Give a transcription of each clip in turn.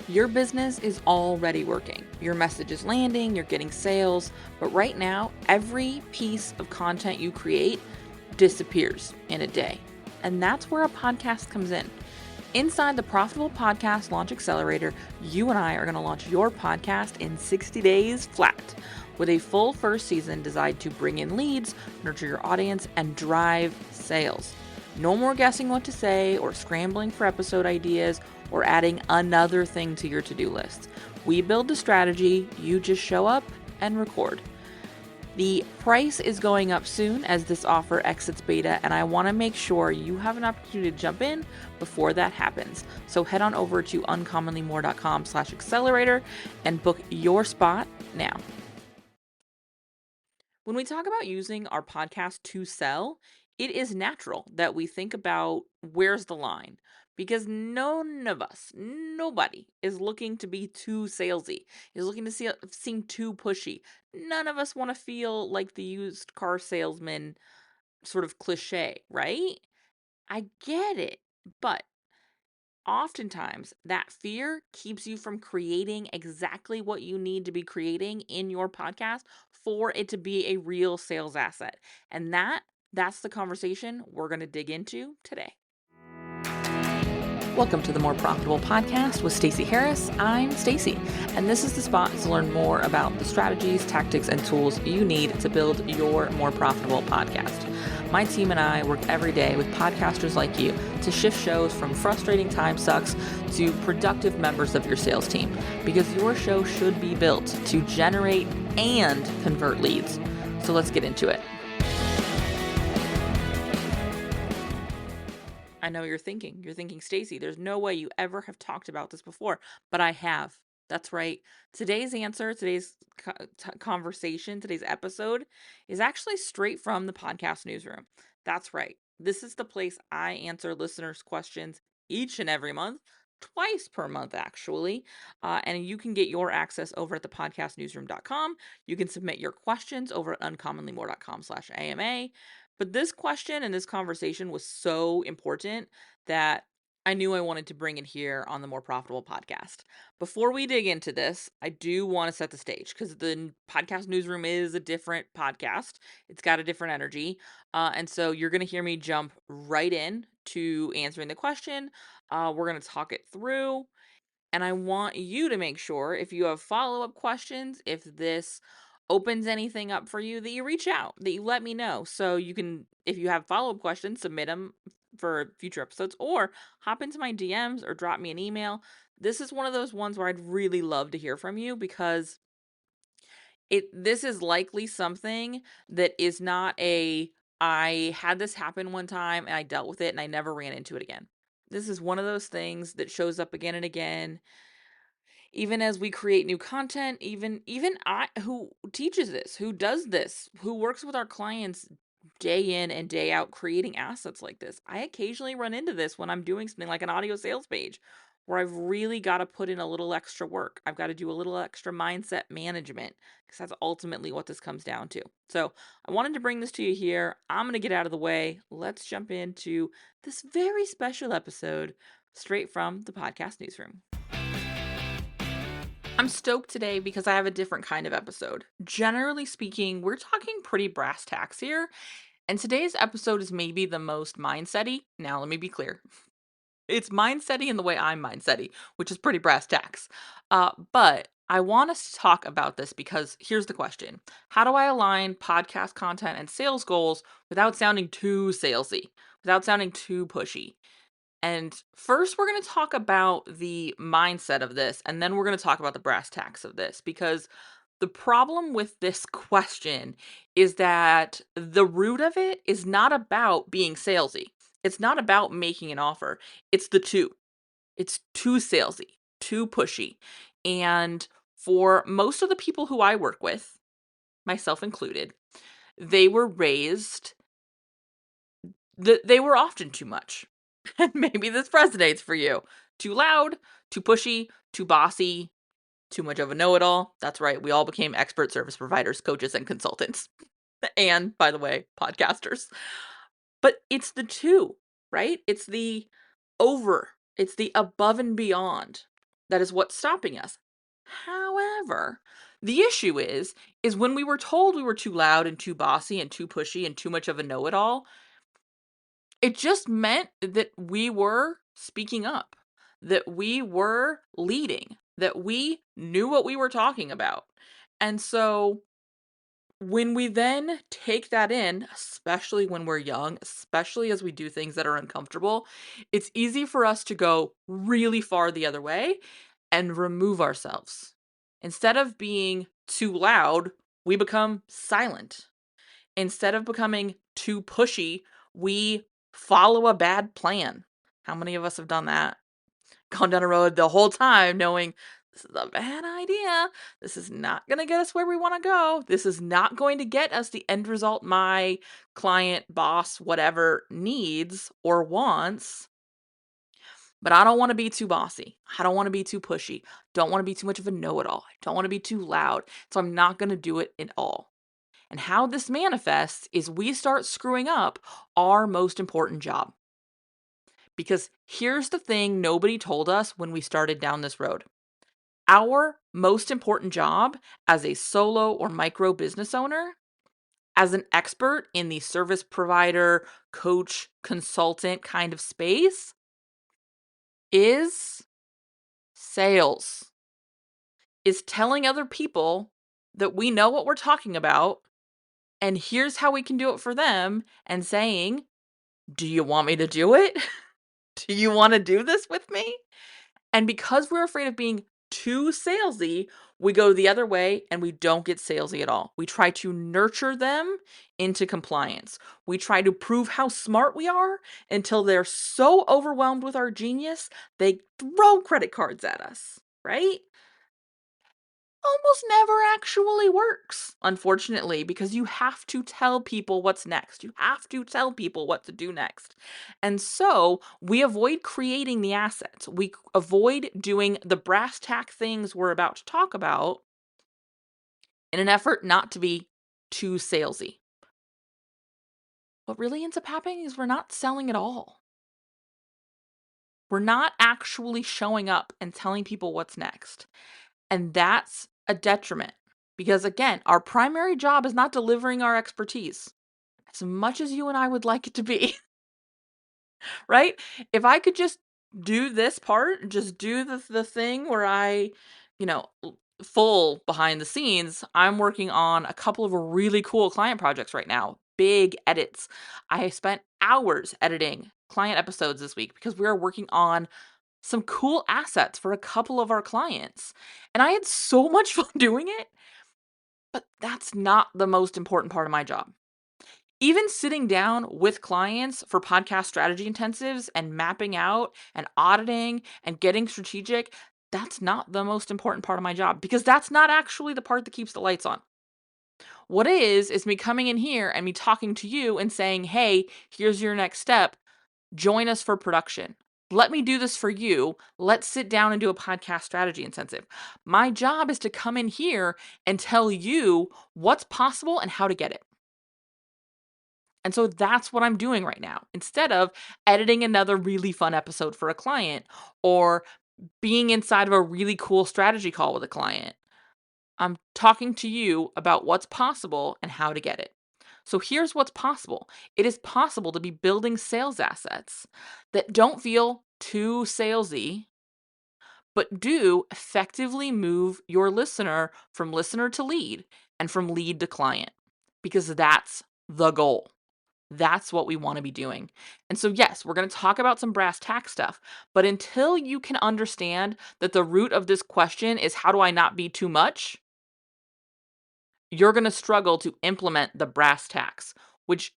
Your business is already working. Your message is landing, you're getting sales, but right now, every piece of content you create disappears in a day. And that's where a podcast comes in. Inside the Profitable Podcast Launch Accelerator, you and I are going to launch your podcast in 60 days flat with a full first season designed to bring in leads, nurture your audience, and drive sales. No more guessing what to say or scrambling for episode ideas or adding another thing to your to-do list. We build the strategy, you just show up and record. The price is going up soon as this offer exits beta, and I want to make sure you have an opportunity to jump in before that happens. So head on over to uncommonlymore.com/accelerator and book your spot now. When we talk about using our podcast to sell, it is natural that we think about where's the line, because nobody is looking to be too salesy, is looking to seem too pushy. None of us want to feel like the used car salesman sort of cliche, right? I get it, but oftentimes that fear keeps you from creating exactly what you need to be creating in your podcast for it to be a real sales asset. And that's the conversation we're going to dig into today. Welcome to the More Profitable Podcast with Stacey Harris. I'm Stacey, and this is the spot to learn more about the strategies, tactics, and tools you need to build your more profitable podcast. My team and I work every day with podcasters like you to shift shows from frustrating time sucks to productive members of your sales team, because your show should be built to generate and convert leads. So let's get into it. I know you're thinking, Stacey, there's no way you ever have talked about this before, but I have. That's right. Today's answer, today's conversation, today's episode is actually straight from the podcast newsroom. That's right. This is the place I answer listeners' questions each and every month, twice per month, actually. And you can get your access over at thepodcastnewsroom.com. You can submit your questions over at uncommonlymore.com/AMA. But this question and this conversation was so important that I knew I wanted to bring it here on the More Profitable Podcast. Before we dig into this, I do want to set the stage because the podcast newsroom is a different podcast. It's got a different energy. And so you're going to hear me jump right in to answering the question. We're going to talk it through. And I want you to make sure if you have follow-up questions, if this opens anything up for you, that you reach out, that you let me know. So you can, if you have follow-up questions, submit them for future episodes or hop into my DMs or drop me an email. This is one of those ones where I'd really love to hear from you because this is likely something that is not I had this happen one time and I dealt with it and I never ran into it again. This is one of those things that shows up again and again. Even as we create new content, even I who teaches this, who does this, who works with our clients day in and day out creating assets like this, I occasionally run into this when I'm doing something like an audio sales page where I've really got to put in a little extra work. I've got to do a little extra mindset management because that's ultimately what this comes down to. So I wanted to bring this to you here. I'm going to get out of the way. Let's jump into this very special episode straight from the podcast newsroom. I'm stoked today because I have a different kind of episode. Generally speaking, we're talking pretty brass tacks here, and today's episode is maybe the most mindset-y. Now, let me be clear. It's mindset-y in the way I'm mindset-y, which is pretty brass tacks. But I want us to talk about this because here's the question. How do I align podcast content and sales goals without sounding too salesy, without sounding too pushy? And first, we're going to talk about the mindset of this, and then we're going to talk about the brass tacks of this, because the problem with this question is that the root of it is not about being salesy. It's not about making an offer. It's the two. It's too salesy, too pushy. And for most of the people who I work with, myself included, they were raised they were often too much. And maybe this resonates for you. Too loud, too pushy, too bossy, too much of a know-it-all. That's right, we all became expert service providers, coaches, and consultants. And, by the way, podcasters. But it's the two, right? It's the over. It's the above and beyond. That is what's stopping us. However, the issue is when we were told we were too loud and too bossy and too pushy and too much of a know-it-all, it just meant that we were speaking up, that we were leading, that we knew what we were talking about. And so when we then take that in, especially when we're young, especially as we do things that are uncomfortable, it's easy for us to go really far the other way and remove ourselves. Instead of being too loud, we become silent. Instead of becoming too pushy, we follow a bad plan. How many of us have done that? Gone down a road the whole time knowing this is a bad idea. This is not going to get us where we want to go. This is not going to get us the end result my client, boss, whatever needs or wants. But I don't want to be too bossy. I don't want to be too pushy. Don't want to be too much of a know-it-all. I don't want to be too loud. So I'm not going to do it at all. And how this manifests is we start screwing up our most important job. Because here's the thing nobody told us when we started down this road. Our most important job as a solo or micro business owner, as an expert in the service provider, coach, consultant kind of space, is sales. Is telling other people that we know what we're talking about and here's how we can do it for them and saying, do you want me to do it? Do you want to do this with me? And because we're afraid of being too salesy, we go the other way and we don't get salesy at all. We try to nurture them into compliance. We try to prove how smart we are until they're so overwhelmed with our genius, they throw credit cards at us, right? Almost never actually works, unfortunately, because you have to tell people what's next. You have to tell people what to do next. And so we avoid creating the assets. We avoid doing the brass tack things we're about to talk about in an effort not to be too salesy. What really ends up happening is we're not selling at all. We're not actually showing up and telling people what's next. And that's a detriment because, again, our primary job is not delivering our expertise as much as you and I would like it to be, right? If I could just do this part, just do the thing where I, you know, full behind the scenes, I'm working on a couple of really cool client projects right now, big edits. I spent hours editing client episodes this week because we are working on some cool assets for a couple of our clients. And I had so much fun doing it, but that's not the most important part of my job. Even sitting down with clients for podcast strategy intensives and mapping out and auditing and getting strategic, that's not the most important part of my job because that's not actually the part that keeps the lights on. What is me coming in here and me talking to you and saying, hey, here's your next step. Join us for production. Let me do this for you. Let's sit down and do a podcast strategy intensive. My job is to come in here and tell you what's possible and how to get it. And so that's what I'm doing right now. Instead of editing another really fun episode for a client or being inside of a really cool strategy call with a client, I'm talking to you about what's possible and how to get it. So here's what's possible. It is possible to be building sales assets that don't feel too salesy, but do effectively move your listener from listener to lead and from lead to client, because that's the goal. That's what we want to be doing. And so, yes, we're going to talk about some brass tack stuff, but until you can understand that the root of this question is how do I not be too much, you're going to struggle to implement the brass tacks, which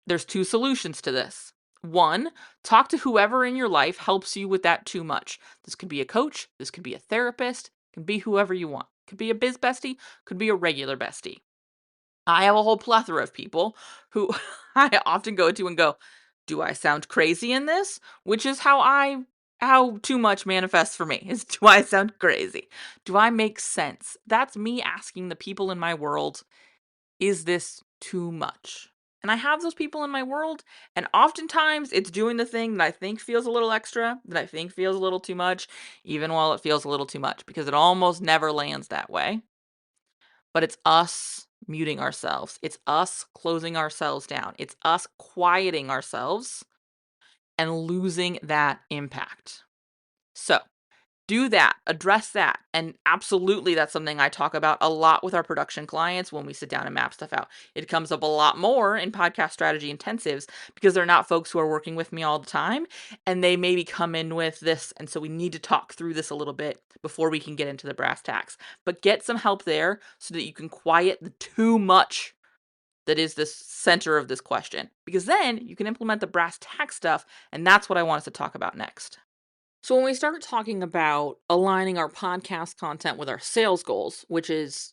there's two solutions to this. One, talk to whoever in your life helps you with that too much. This could be a coach, this could be a therapist, it can be whoever you want. Could be a biz bestie, could be a regular bestie. I have a whole plethora of people who I often go to and go, do I sound crazy in this? Which is how too much manifests for me is, do I sound crazy? Do I make sense? That's me asking the people in my world, is this too much? And I have those people in my world, and oftentimes it's doing the thing that I think feels a little extra, that I think feels a little too much, even while it feels a little too much, because it almost never lands that way. But it's us muting ourselves. It's us closing ourselves down. It's us quieting ourselves and losing that impact. So, do that, address that. And absolutely, that's something I talk about a lot with our production clients when we sit down and map stuff out. It comes up a lot more in podcast strategy intensives because they're not folks who are working with me all the time. And they maybe come in with this. And so we need to talk through this a little bit before we can get into the brass tacks. But get some help there so that you can quiet the too much that is the center of this question. Because then you can implement the brass tack stuff. And that's what I want us to talk about next. So when we start talking about aligning our podcast content with our sales goals, which is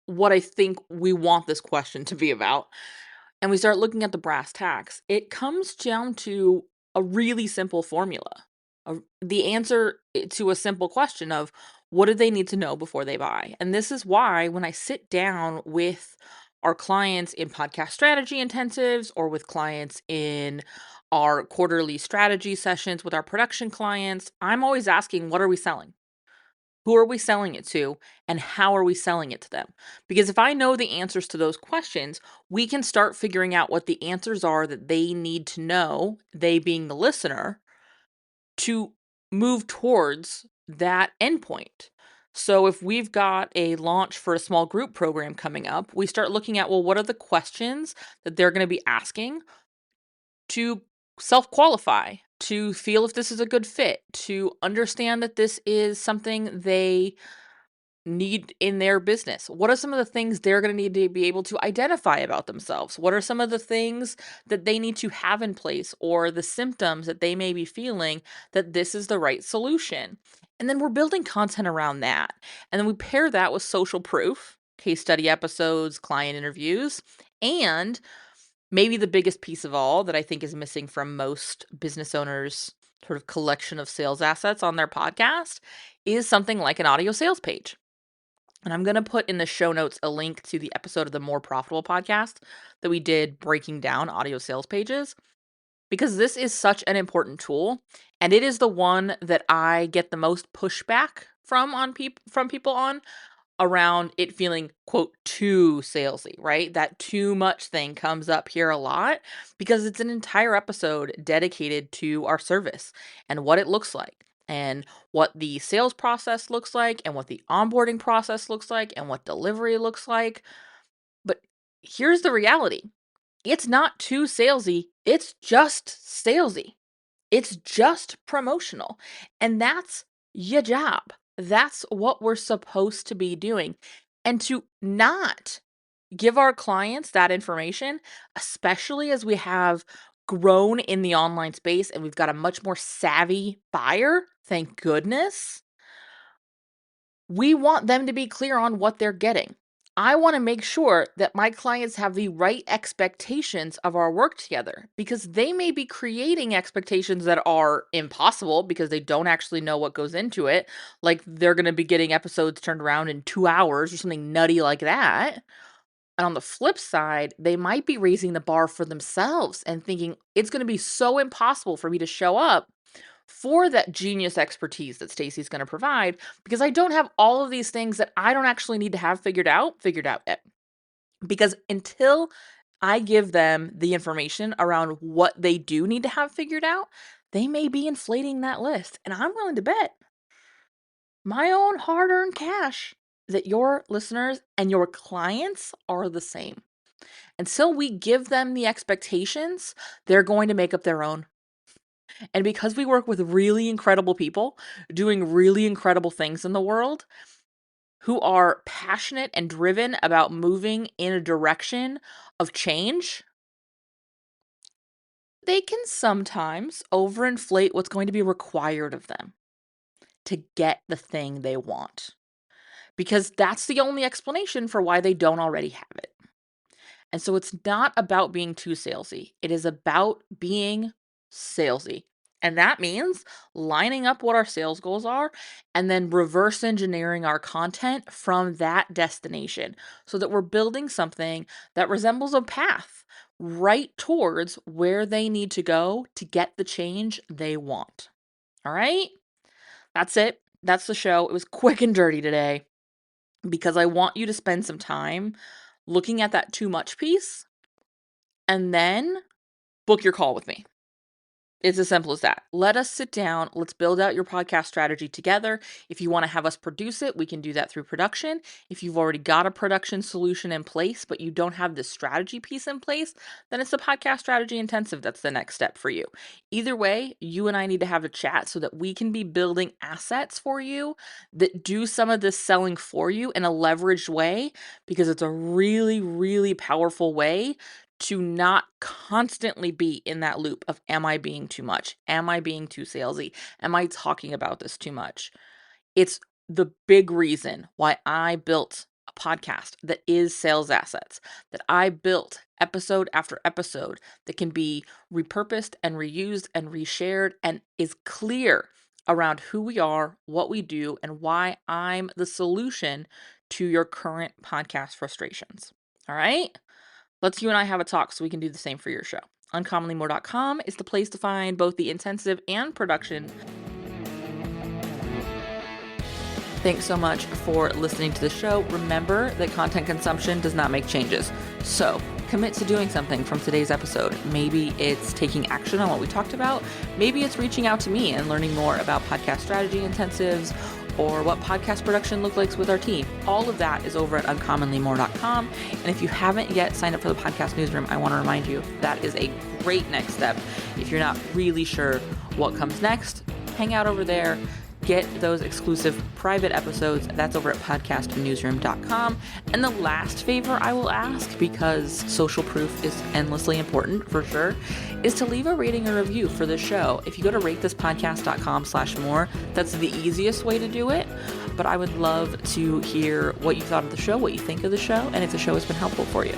what I think we want this question to be about, and we start looking at the brass tacks, it comes down to a really simple formula. The answer to a simple question of what do they need to know before they buy? And this is why when I sit down with our clients in podcast strategy intensives or with clients in our quarterly strategy sessions with our production clients, I'm always asking, what are we selling? Who are we selling it to? And how are we selling it to them? Because if I know the answers to those questions, we can start figuring out what the answers are that they need to know, they being the listener, to move towards that endpoint. So if we've got a launch for a small group program coming up, we start looking at, well, what are the questions that they're going to be asking to self-qualify, to feel if this is a good fit, to understand that this is something they need in their business? What are some of the things they're going to need to be able to identify about themselves? What are some of the things that they need to have in place or the symptoms that they may be feeling that this is the right solution? And then we're building content around that. And then we pair that with social proof, case study episodes, client interviews, and maybe the biggest piece of all that I think is missing from most business owners' sort of collection of sales assets on their podcast is something like an audio sales page. And I'm going to put in the show notes a link to the episode of the More Profitable podcast that we did breaking down audio sales pages, because this is such an important tool. And it is the one that I get the most pushback from people on around it feeling, quote, too salesy, right? That too much thing comes up here a lot because it's an entire episode dedicated to our service and what it looks like and what the sales process looks like and what the onboarding process looks like and what delivery looks like. But here's the reality. It's not too salesy. It's just salesy. It's just promotional. And that's your job. That's what we're supposed to be doing. And to not give our clients that information, especially as we have grown in the online space and we've got a much more savvy buyer, thank goodness, we want them to be clear on what they're getting. I want to make sure that my clients have the right expectations of our work together because they may be creating expectations that are impossible because they don't actually know what goes into it. Like they're going to be getting episodes turned around in 2 hours or something nutty like that. And on the flip side, they might be raising the bar for themselves and thinking it's going to be so impossible for me to show up for that genius expertise that Stacy's going to provide because I don't have all of these things that I don't actually need to have figured out yet. Because until I give them the information around what they do need to have figured out, they may be inflating that list. And I'm willing to bet my own hard-earned cash that your listeners and your clients are the same. Until we give them the expectations, they're going to make up their own. And because we work with really incredible people doing really incredible things in the world who are passionate and driven about moving in a direction of change, they can sometimes overinflate what's going to be required of them to get the thing they want. Because that's the only explanation for why they don't already have it. And so it's not about being too salesy. It is about being salesy. And that means lining up what our sales goals are and then reverse engineering our content from that destination so that we're building something that resembles a path right towards where they need to go to get the change they want. All right? That's it. That's the show. It was quick and dirty today because I want you to spend some time looking at that too much piece and then book your call with me. It's as simple as that. Let us sit down. Let's build out your podcast strategy together. If you want to have us produce it, we can do that through production. If you've already got a production solution in place, but you don't have the strategy piece in place, then it's the podcast strategy intensive that's the next step for you. Either way, you and I need to have a chat so that we can be building assets for you that do some of this selling for you in a leveraged way, because it's a really, really powerful way to not constantly be in that loop of, am I being too much? Am I being too salesy? Am I talking about this too much? It's the big reason why I built a podcast that is Sales Assets, that I built episode after episode that can be repurposed and reused and reshared and is clear around who we are, what we do, and why I'm the solution to your current podcast frustrations. All right? Let's you and I have a talk so we can do the same for your show. Uncommonlymore.com is the place to find both the intensive and production. Thanks so much for listening to the show. Remember that content consumption does not make changes. So commit to doing something from today's episode. Maybe it's taking action on what we talked about. Maybe it's reaching out to me and learning more about podcast strategy intensives or what podcast production looks like with our team. All of that is over at uncommonlymore.com. And if you haven't yet signed up for the podcast newsroom, I want to remind you that is a great next step. If you're not really sure what comes next, hang out over there. Get those exclusive private episodes. That's over at podcastnewsroom.com. And the last favor I will ask, because social proof is endlessly important for sure, is to leave a rating or review for the show. If you go to ratethispodcast.com/more, that's the easiest way to do it. But I would love to hear what you thought of the show, what you think of the show, and if the show has been helpful for you.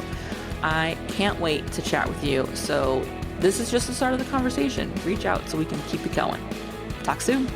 I can't wait to chat with you. So this is just the start of the conversation. Reach out so we can keep it going. Talk soon.